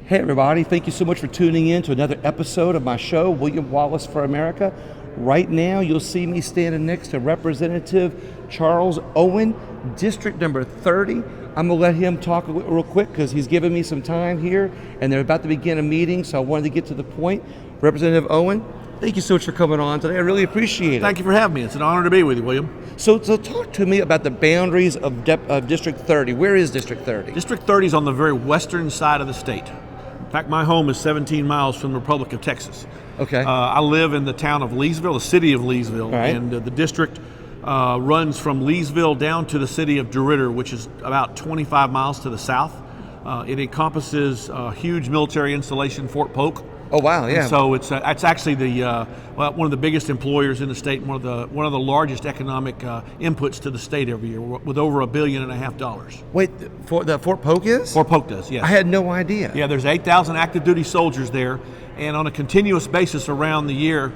Hey everybody, thank you so much for tuning in to another episode of my show, William Wallace for America. Right now, you'll see me standing next to Representative Charles Owen, District number 30. I'm gonna let him talk real quick because he's given me some time here and they're about to begin a meeting, so I wanted to get to the point. Representative Owen, thank you so much for coming on today. I really appreciate it. Thank you for having me. It's an honor to be with you, William. So talk to me about the boundaries of District 30. Where is District 30? District 30 is on the very western side of the state. In fact, my home is 17 miles from the Republic of Texas. Okay. I live in the town of Leesville, the city of Leesville, right. And the district runs from Leesville down to the city of DeRidder, which is about 25 miles to the south. It encompasses a huge military installation, Fort Polk. Oh wow! Yeah. And so it's actually one of the biggest employers in the state, and one of the largest economic inputs to the state every year, with over $1.5 billion. Wait, Fort Polk is? Fort Polk does, yes. I had no idea. Yeah, there's 8,000 active duty soldiers there, and on a continuous basis around the year,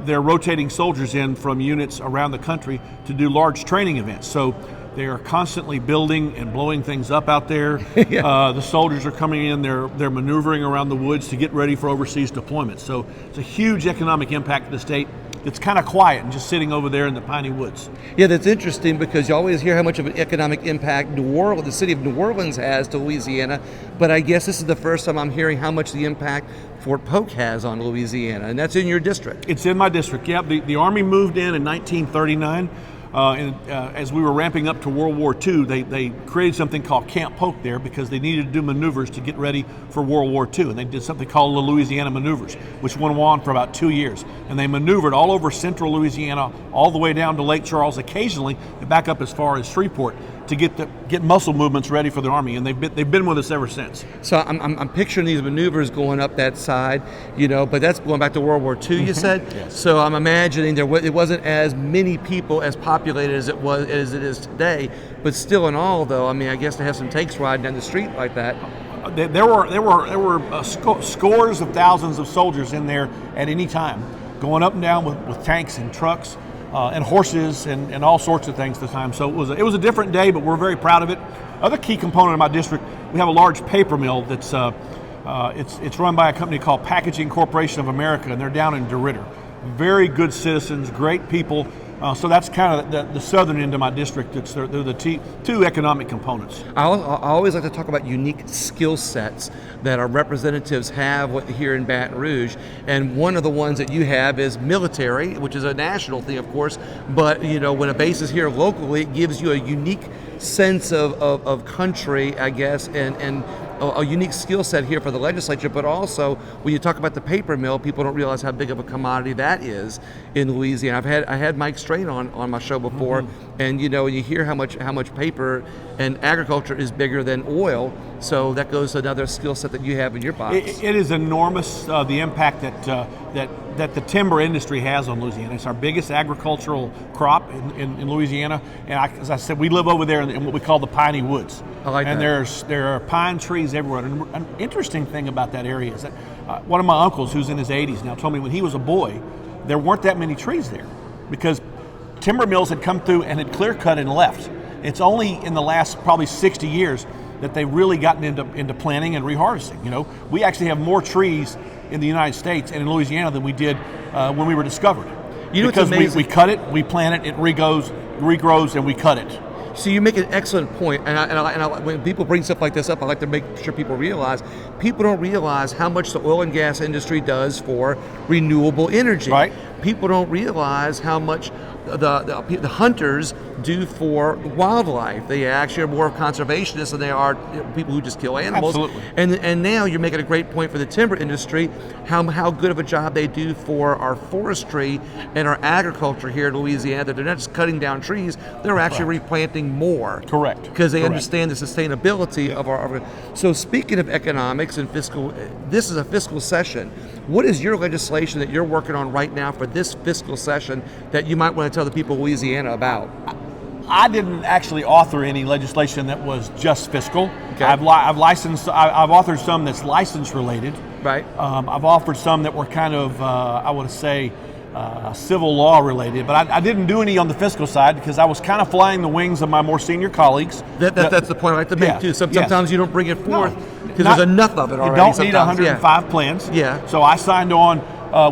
they're rotating soldiers in from units around the country to do large training events. So they are constantly building and blowing things up out there. Yeah. The soldiers are coming in, they're maneuvering around the woods to get ready for overseas deployments. So it's a huge economic impact to the state. It's kind of quiet and just sitting over there in the piney woods. Yeah, that's interesting because you always hear how much of an economic impact the city of New Orleans has to Louisiana, but I guess this is the first time I'm hearing how much the impact Fort Polk has on Louisiana, and that's in your district. It's in my district, yeah. The Army moved in 1939. As we were ramping up to World War II, they created something called Camp Polk there because they needed to do maneuvers to get ready for World War II. And they did something called the Louisiana Maneuvers, which went on for about 2 years. And they maneuvered all over central Louisiana, all the way down to Lake Charles, occasionally back up as far as Shreveport to get muscle movements ready for the Army. And they've been with us ever since. So I'm picturing these maneuvers going up that side, but that's going back to World War II, you said? Yes. So I'm imagining it wasn't as many people as populated as it is today, but still in all, though, I mean, I guess to have some tanks riding down the street like that. There were scores of thousands of soldiers in there at any time, going up and down with tanks and trucks and horses and all sorts of things at the time. So it was a different day, but we're very proud of it. Other key component of my district, we have a large paper mill that's it's run by a company called Packaging Corporation of America, and they're down in DeRidder. Very good citizens, great people. So that's kind of the southern end of my district. They're the two economic components. I always like to talk about unique skill sets that our representatives have here in Baton Rouge. And one of the ones that you have is military, which is a national thing, of course. But, when a base is here locally, it gives you a unique sense of country, I guess, and a unique skill set here for the legislature, but also when you talk about the paper mill, people don't realize how big of a commodity that is in Louisiana. I had Mike Strain on my show before, and you hear how much paper and agriculture is bigger than oil, so that goes to another skill set that you have in your box. It is enormous, the impact that the timber industry has on Louisiana. It's our biggest agricultural crop in Louisiana, and as I said, we live over there in what we call the piney woods. I like and that. There are pine trees everywhere. And an interesting thing about that area is that one of my uncles, who's in his 80s now, told me when he was a boy, there weren't that many trees there because timber mills had come through and had clear cut and left. It's only in the last probably 60 years that they've really gotten into planting and reharvesting. We actually have more trees in the United States and in Louisiana than we did when we were discovered. Because we cut it, we plant it, it regrows, and we cut it. So you make an excellent point, and when people bring stuff like this up, I like to make sure people don't realize how much the oil and gas industry does for renewable energy. Right. People don't realize how much the hunters do for wildlife. They actually are more conservationists than they are people who just kill animals. Absolutely. And now you're making a great point for the timber industry, how good of a job they do for our forestry and our agriculture here in Louisiana, that they're not just cutting down trees, they're actually replanting more. Correct. Because they understand the sustainability of our. So speaking of economics and fiscal, this is a fiscal session. What is your legislation that you're working on right now for this fiscal session that you might want to tell the people of Louisiana about? I didn't actually author any legislation that was just fiscal. Okay. I've authored some that's license related. Right. I've offered some that were kind of, I would say, civil law related, but I didn't do any on the fiscal side because I was kind of flying the wings of my more senior colleagues. That's the point I like to make too. Sometimes you don't bring it forth. Because there's enough of it already. You don't need sometimes. 105 plans. Yeah. So I signed on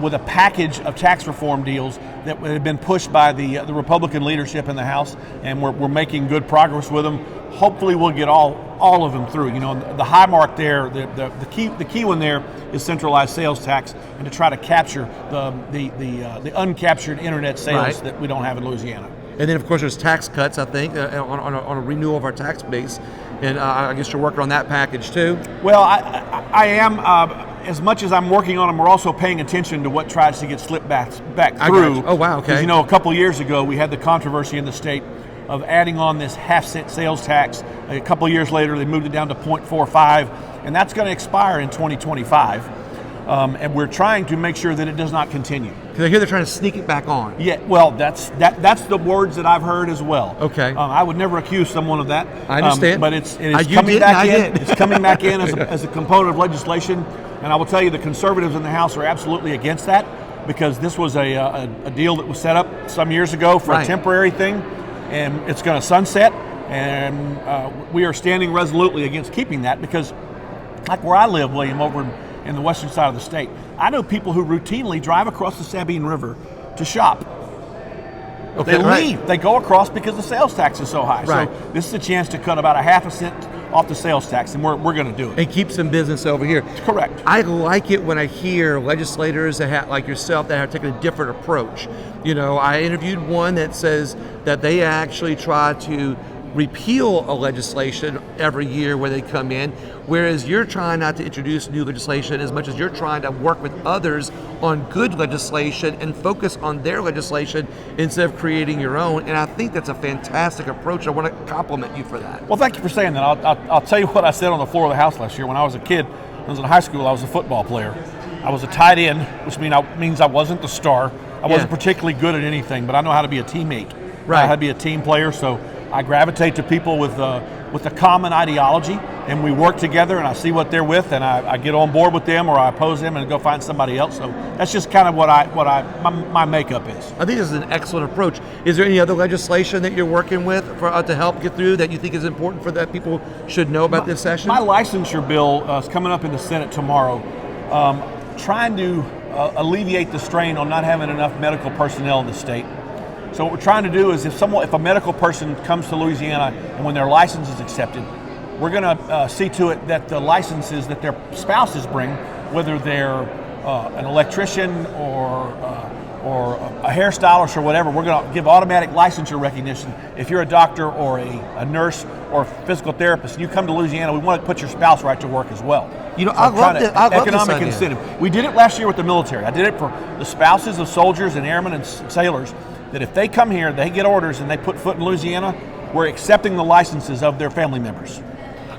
with a package of tax reform deals that had been pushed by the Republican leadership in the House, and we're making good progress with them. Hopefully, we'll get all of them through. You know, the high mark there, the key one there is centralized sales tax, and to try to capture the uncaptured internet sales that we don't have in Louisiana. And then, of course, there's tax cuts, I think, on a renewal of our tax base. And I guess you're working on that package, too? Well, I am. As much as I'm working on them, we're also paying attention to what tries to get slipped back through. Oh, wow, okay. Because, you know, a couple of years ago, we had the controversy in the state of adding on this half-cent sales tax. A couple of years later, they moved it down to 0.45, and that's going to expire in 2025. And we're trying to make sure that it does not continue. Because I hear they're trying to sneak it back on. Yeah, well, that's the words that I've heard as well. Okay. I would never accuse someone of that. I understand. But it is coming back in. It's coming back in Okay. as a component of legislation. And I will tell you, the conservatives in the House are absolutely against that, because this was a deal that was set up some years ago for a temporary thing, and it's going to sunset. And we are standing resolutely against keeping that, because, like where I live, William, over in the western side of the state, I know people who routinely drive across the Sabine River to shop. Okay, They leave. They go across because the sales tax is so high. Right. So this is a chance to cut about a half a cent off the sales tax, and we're going to do it. And keep some business over here. Correct. I like it when I hear legislators that have, like yourself, that have taken a different approach. You know, I interviewed one that says that they actually try to repeal a legislation every year where they come in, whereas you're trying not to introduce new legislation as much as you're trying to work with others on good legislation and focus on their legislation instead of creating your own. And I think that's a fantastic approach. I want to compliment you for that. Well, thank you for saying that. I'll tell you what I said on the floor of the House last year. When I was a kid, when I was in high school, I was a football player. I was a tight end, which means I wasn't the star. I wasn't particularly good at anything, but I know how to be a teammate. Right. I know how to be a team player, so I gravitate to people with a common ideology, and we work together, and I see what they're with, and I get on board with them, or I oppose them and go find somebody else. So that's just kind of what my makeup is. I think this is an excellent approach. Is there any other legislation that you're working with to help get through that you think is important for that people should know about this session? My licensure bill is coming up in the Senate tomorrow, trying to alleviate the strain on not having enough medical personnel in the state. So what we're trying to do is if a medical person comes to Louisiana and when their license is accepted, we're going to see to it that the licenses that their spouses bring, whether they're an electrician or a hairstylist or whatever, we're going to give automatic licensure recognition. If you're a doctor or a nurse or a physical therapist, and you come to Louisiana, we want to put your spouse right to work as well. You know, I love economic this idea. incentive. We did it last year with the military. I did it for the spouses of soldiers and airmen and sailors, that if they come here, they get orders and they put foot in Louisiana, we're accepting the licenses of their family members.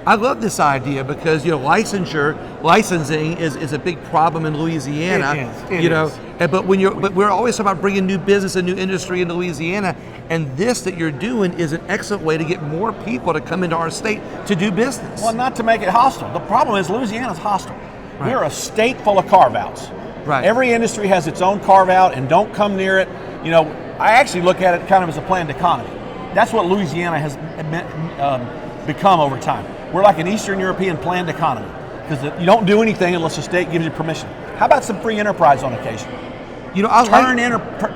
I love this idea because, you know, licensing is a big problem in Louisiana. It is. But we're always talking about bringing new business and new industry into Louisiana, and this that you're doing is an excellent way to get more people to come into our state to do business. Well, not to make it hostile. The problem is Louisiana's hostile. Right. We're a state full of carve-outs. Right. Every industry has its own carve-out, and don't come near it. You know, I actually look at it kind of as a planned economy. That's what Louisiana has become over time. We're like an Eastern European planned economy, because you don't do anything unless the state gives you permission. How about some free enterprise on occasion? You know,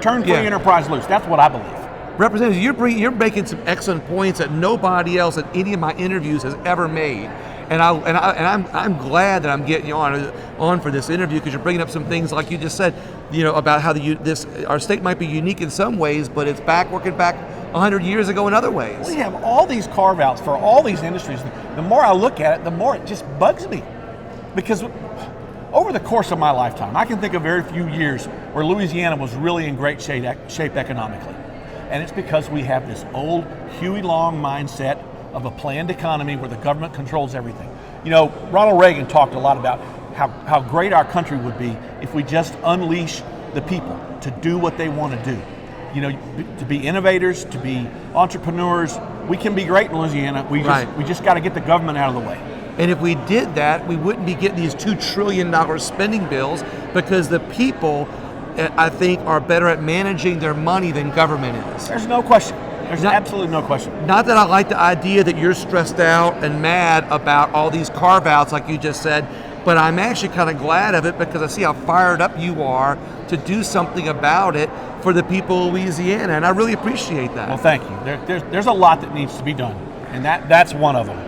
Turn free enterprise loose. That's what I believe. Representative, you're making some excellent points that nobody else at any of my interviews has ever made. And I'm glad that I'm getting you on for this interview, because you're bringing up some things like you just said, you know, about how our state might be unique in some ways, but it's working back 100 years ago in other ways. We have all these carve-outs for all these industries. The more I look at it, the more it just bugs me, because over the course of my lifetime, I can think of very few years where Louisiana was really in great shape economically, and it's because we have this old Huey Long mindset of a planned economy where the government controls everything. You know, Ronald Reagan talked a lot about how great our country would be if we just unleash the people to do what they want to do. You know, to be innovators, to be entrepreneurs. We can be great in Louisiana. We just got to get the government out of the way. And if we did that, we wouldn't be getting these $2 trillion spending bills, because the people, I think, are better at managing their money than government is. There's no question. There's absolutely no question. Not that I like the idea that you're stressed out and mad about all these carve-outs like you just said, but I'm actually kind of glad of it because I see how fired up you are to do something about it for the people of Louisiana, and I really appreciate that. Well, thank you. There's a lot that needs to be done, and that's one of them.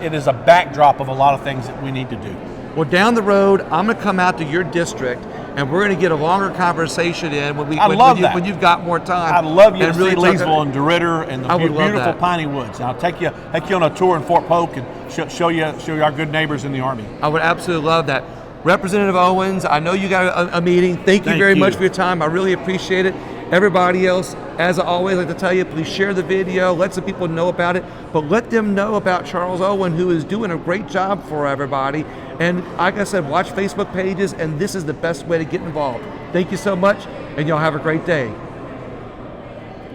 It is a backdrop of a lot of things that we need to do. Well, down the road, I'm going to come out to your district, and we're going to get a longer conversation in when you've got more time. I'd love you to really see Leesville and DeRitter and the beautiful piney woods. And I'll take you on a tour in Fort Polk and show you our good neighbors in the Army. I would absolutely love that. Representative Owens, I know you got a meeting. Thank you very much for your time. I really appreciate it. Everybody else, as I always like to tell you, please share the video, let some people know about it, but let them know about Charles Owen, who is doing a great job for everybody. And like I said, watch Facebook pages, and this is the best way to get involved. Thank you so much, and y'all have a great day.